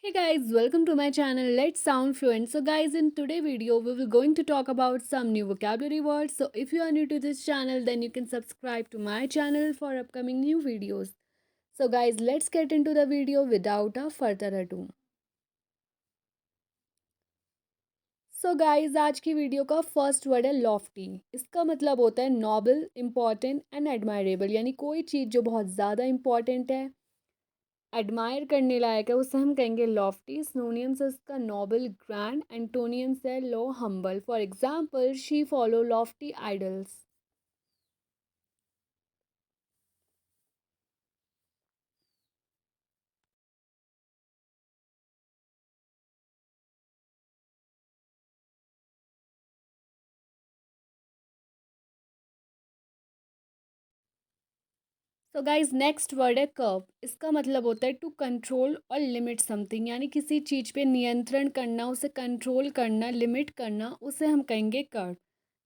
Hey guys, welcome to my channel. Let's sound fluent. So guys, in today video we will going to talk about some new vocabulary words. So if you are new to this channel, then you can subscribe to my channel for upcoming new videos. So guys, let's get into the video without a further ado. So guys आज की video का first word है Lofty. इसका मतलब होता है noble, important and admirable, यानी कोई चीज़ जो बहुत ज़्यादा इम्पॉर्टेंट है, एडमायर करने लायक है, उसे हम कहेंगे लॉफ्टी। सिनोनियम्स है इसका नोबल, ग्रैंड। एंटोनियम्स है low, humble. For example, she follow lofty ideals. So guys next word है कर्व। इसका मतलब होता है टू कंट्रोल और लिमिट समथिंग, यानी किसी चीज़ पे नियंत्रण करना, उसे कंट्रोल करना, लिमिट करना, उसे हम कहेंगे कर्व।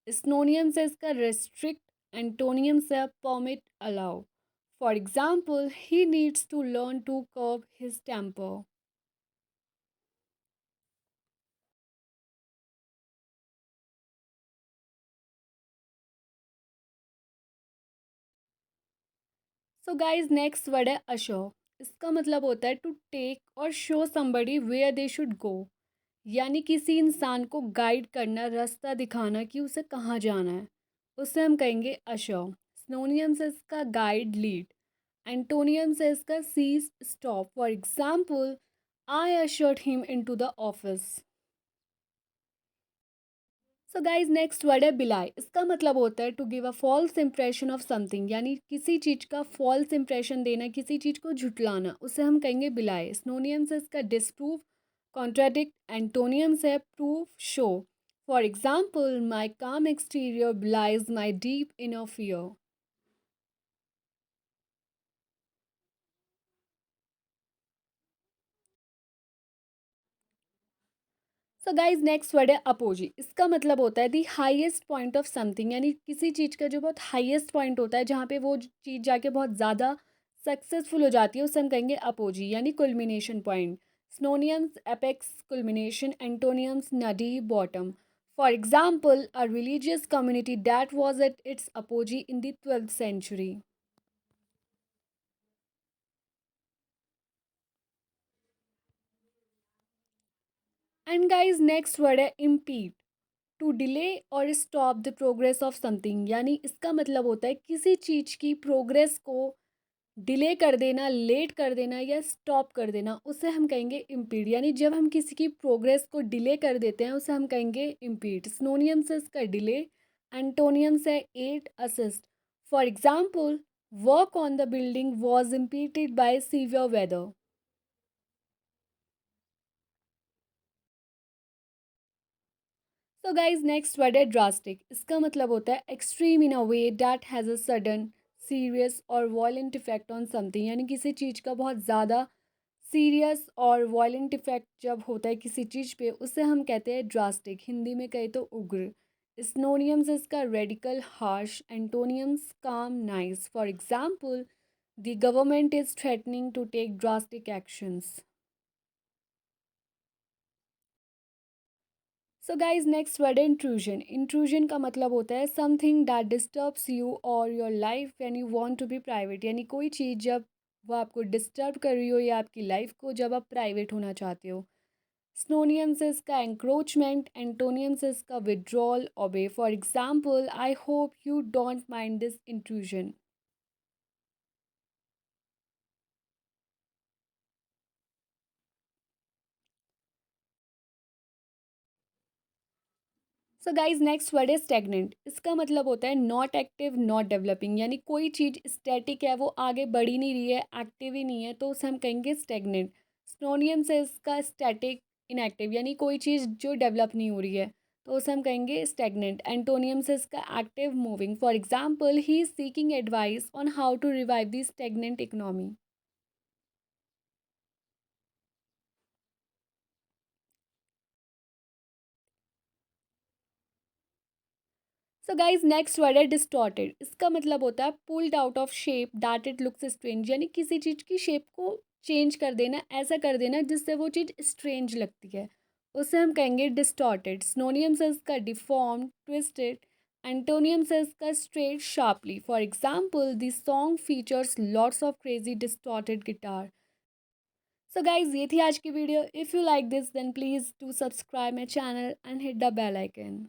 स्नोनियम से इसका रेस्ट्रिक्ट। एंटोनियम से permit, allow. For example, he needs to learn to curb his temper. So guys next word है अशोर। इसका मतलब होता है टू टेक और show somebody where they should go, यानी किसी इंसान को गाइड करना, रास्ता दिखाना कि उसे कहाँ जाना है, उसे हम कहेंगे अशोर। सिनोनियम से इसका गाइड, लीड। एंटोनियम से इसका cease, stop. For example, I ushered him in to the office. So guys next word है बिलाई। इसका मतलब होता है to give a false impression of something, यानी किसी चीज़ का फॉल्स इंप्रेशन देना, किसी चीज़ को झुटलाना, उसे हम कहेंगे बिलाई। सिनोनियम से इसका डिसप्रूव, कॉन्ट्राडिक्ट। एंटोनियम से prove, show. For example, my calm exterior belies my deep inner fear. So guys next word है अपोजी। इसका मतलब होता है the highest point of something, यानी किसी चीज़ का जो बहुत हाईएस्ट पॉइंट होता है, जहाँ पे वो चीज़ जाके बहुत ज़्यादा सक्सेसफुल हो जाती है, उसे हम कहेंगे अपोजी, यानी culmination point. Synonyms apex, culmination. Antonyms nadir, bottom. For example, a religious community that was at its apogee in the 12th century. And guys next word है इम्पीड। टू डिले और stop the progress of something, यानी इसका मतलब होता है किसी चीज़ की progress को डिले कर देना, लेट कर देना या स्टॉप कर देना, उसे हम कहेंगे इम्पीड। यानी जब हम किसी की प्रोग्रेस को डिले कर देते हैं, उसे हम कहेंगे इम्पीड। सिनोनियम से इसका डिले। एंटोनियम से aid, assist. For example, work on the building was impeded by severe weather. So guys next word है ड्रास्टिक। इसका मतलब होता है extreme in a way that has a sudden, serious और violent effect on something, यानी किसी चीज़ का बहुत ज़्यादा सीरियस और वॉयलेंट इफेक्ट जब होता है किसी चीज़ पे, उसे हम कहते हैं ड्रास्टिक। हिंदी में कहे तो उग्र। सिनोनियम्स इसका radical, harsh. Antonyms calm, nice. For example, the government is threatening to take drastic actions. So guys next word है इंट्रूजन। इंट्रूजन का मतलब होता है समथिंग दैट डिस्टर्ब्स यू और your life when you want to be private, यानी कोई चीज़ जब वो आपको डिस्टर्ब कर रही हो या आपकी लाइफ को जब आप प्राइवेट होना चाहते हो। स्नोनियम से इसका एंक्रोचमेंट। एंटोनियम से इसका withdrawal, obey. For example, I hope you don't mind this intrusion. So guys next word है स्टेगनेंट। इसका मतलब होता है नॉट एक्टिव, नॉट डेवलपिंग, यानी कोई चीज़ स्टैटिक है, वो आगे बढ़ ही नहीं रही है, एक्टिव ही नहीं है, तो उसे हम कहेंगे स्टेगनेंट। स्नोनियम से इसका स्टैटिक, इनएक्टिव, यानी कोई चीज़ जो डेवलप नहीं हो रही है, तो उसे हम कहेंगे स्टेगनेंट। एंटोनियम से इसका active, moving. For example, he is seeking advice on how to revive the stagnant economy. So guys next word है डिस्टॉर्टेड। इसका मतलब होता है pulled out of shape that it looks strange, यानी किसी चीज़ की शेप को चेंज कर देना, ऐसा कर देना जिससे वो चीज़ स्ट्रेंज लगती है, उसे हम कहेंगे डिस्टॉर्टेड। सिनोनियम से इसका डिफॉर्म, ट्विस्टेड। एंटोनियम से इसका straight, sharply. For example, this song features lots of crazy distorted guitar. So guys, ये थी आज की video. If you like this then please do subscribe my channel and hit the bell icon.